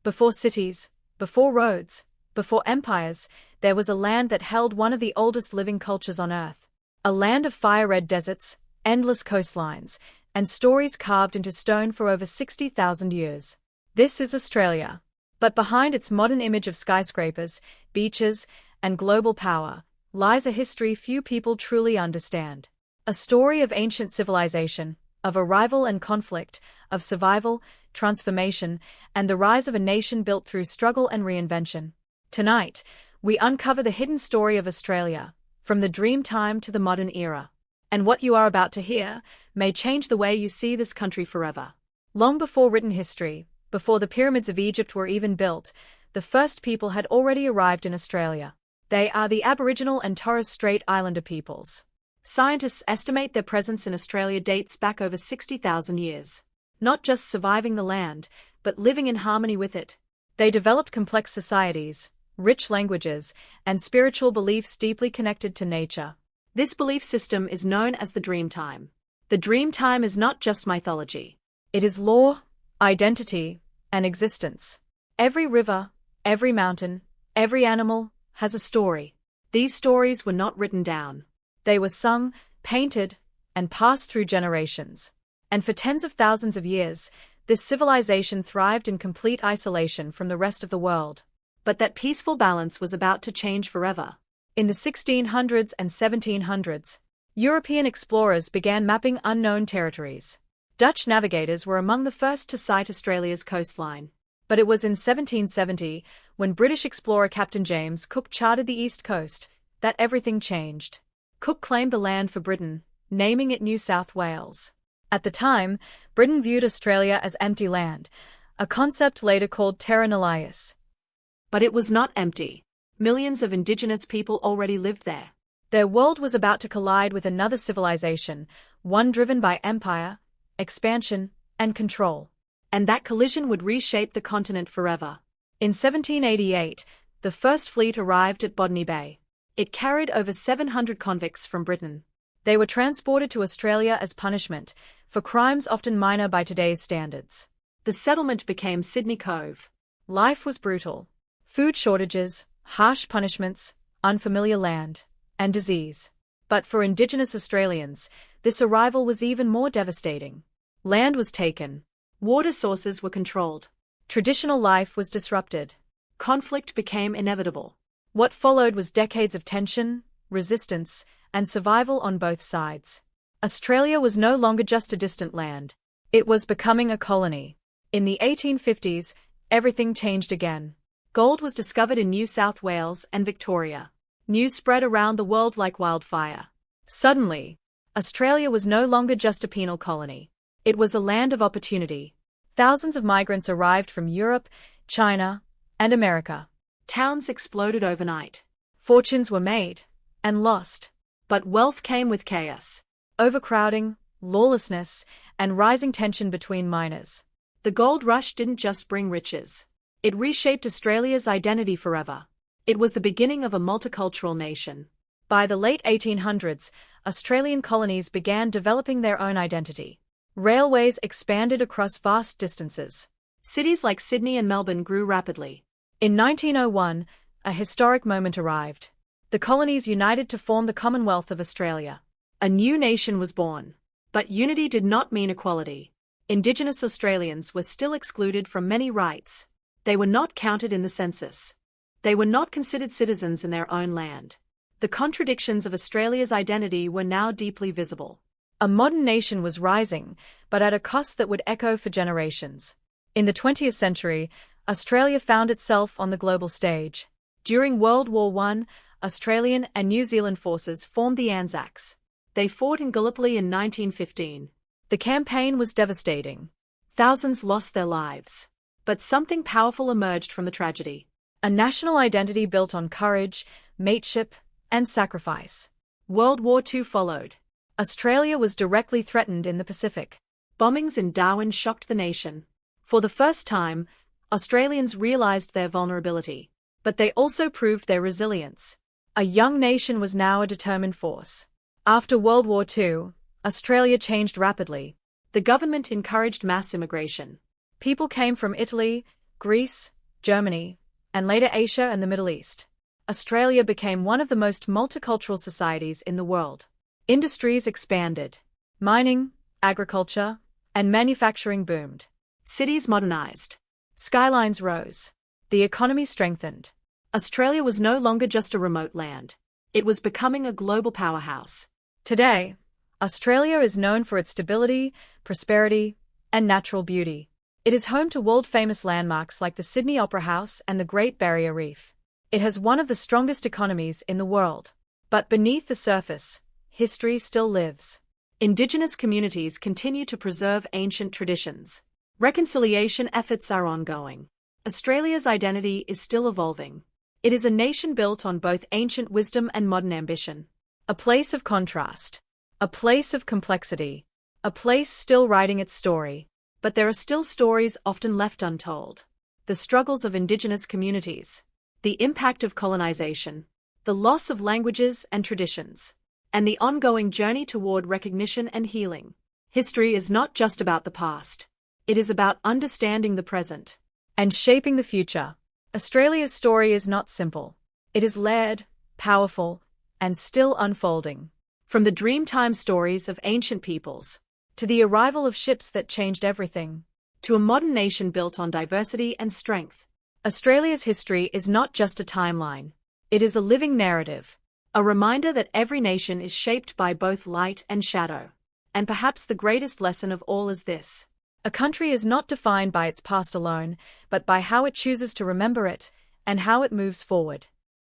Before cities, before roads, before empires, there was a land that held one of the oldest living cultures on Earth. A land of fire-red deserts, endless coastlines, and stories carved into stone for over 60,000 years. This is Australia. But behind its modern image of skyscrapers, beaches, and global power, lies a history few people truly understand. A story of ancient civilization, of arrival and conflict, of survival, transformation, and the rise of a nation built through struggle and reinvention. Tonight, we uncover the hidden story of Australia, from the dream time to the modern era. And what you are about to hear may change the way you see this country forever. Long before written history, before the pyramids of Egypt were even built, the first people had already arrived in Australia. They are the Aboriginal and Torres Strait Islander peoples. Scientists estimate their presence in Australia dates back over 60,000 years. Not just surviving the land, but living in harmony with it. They developed complex societies, rich languages, and spiritual beliefs deeply connected to nature. This belief system is known as the dream time. The dream time is not just mythology. It is law, identity, and existence. Every river, every mountain, every animal has a story. These stories were not written down. They were sung, painted, and passed through generations. And for tens of thousands of years, this civilization thrived in complete isolation from the rest of the world. But that peaceful balance was about to change forever. In the 1600s and 1700s, European explorers began mapping unknown territories. Dutch navigators were among the first to sight Australia's coastline. But it was in 1770, when British explorer Captain James Cook charted the east coast, that everything changed. Cook claimed the land for Britain, naming it New South Wales. At the time, Britain viewed Australia as empty land, a concept later called terra nullius. But it was not empty. Millions of Indigenous people already lived there. Their world was about to collide with another civilization, one driven by empire, expansion, and control. And that collision would reshape the continent forever. In 1788, the first fleet arrived at Botany Bay. It carried over 700 convicts from Britain. They were transported to Australia as punishment, for crimes often minor by today's standards. The settlement became Sydney Cove. Life was brutal. Food shortages, harsh punishments, unfamiliar land, and disease. But for Indigenous Australians, this arrival was even more devastating. Land was taken. Water sources were controlled. Traditional life was disrupted. Conflict became inevitable. What followed was decades of tension, resistance, and survival on both sides. Australia was no longer just a distant land. It was becoming a colony. In the 1850s, everything changed again. Gold was discovered in New South Wales and Victoria. News spread around the world like wildfire. Suddenly, Australia was no longer just a penal colony. It was a land of opportunity. Thousands of migrants arrived from Europe, China, and America. Towns exploded overnight. Fortunes were made and lost. But wealth came with chaos. Overcrowding, lawlessness, and rising tension between miners. The gold rush didn't just bring riches. It reshaped Australia's identity forever. It was the beginning of a multicultural nation. By the late 1800s, Australian colonies began developing their own identity. Railways expanded across vast distances. Cities like Sydney and Melbourne grew rapidly. In 1901, a historic moment arrived. The colonies united to form the Commonwealth of Australia. A new nation was born. But unity did not mean equality. Indigenous Australians were still excluded from many rights. They were not counted in the census. They were not considered citizens in their own land. The contradictions of Australia's identity were now deeply visible. A modern nation was rising, but at a cost that would echo for generations. In the 20th century, Australia found itself on the global stage. During World War I, Australian and New Zealand forces formed the Anzacs. They fought in Gallipoli in 1915. The campaign was devastating. Thousands lost their lives. But something powerful emerged from the tragedy. A national identity built on courage, mateship, and sacrifice. World War II followed. Australia was directly threatened in the Pacific. Bombings in Darwin shocked the nation. For the first time, Australians realized their vulnerability. But they also proved their resilience. A young nation was now a determined force. After World War II, Australia changed rapidly. The government encouraged mass immigration. People came from Italy, Greece, Germany, and later Asia and the Middle East. Australia became one of the most multicultural societies in the world. Industries expanded. Mining, agriculture, and manufacturing boomed. Cities modernized. Skylines rose. The economy strengthened. Australia was no longer just a remote land. It was becoming a global powerhouse. Today, Australia is known for its stability, prosperity, and natural beauty. It is home to world-famous landmarks like the Sydney Opera House and the Great Barrier Reef. It has one of the strongest economies in the world. But beneath the surface, history still lives. Indigenous communities continue to preserve ancient traditions. Reconciliation efforts are ongoing. Australia's identity is still evolving. It is a nation built on both ancient wisdom and modern ambition. A place of contrast. A place of complexity. A place still writing its story. But there are still stories often left untold. The struggles of Indigenous communities. The impact of colonisation. The loss of languages and traditions. And the ongoing journey toward recognition and healing. History is not just about the past. It is about understanding the present and shaping the future. Australia's story is not simple. It is layered, powerful, and still unfolding. From the dreamtime stories of ancient peoples, to the arrival of ships that changed everything, to a modern nation built on diversity and strength, Australia's history is not just a timeline. It is a living narrative, a reminder that every nation is shaped by both light and shadow. And perhaps the greatest lesson of all is this: a country is not defined by its past alone, but by how it chooses to remember it and how it moves forward.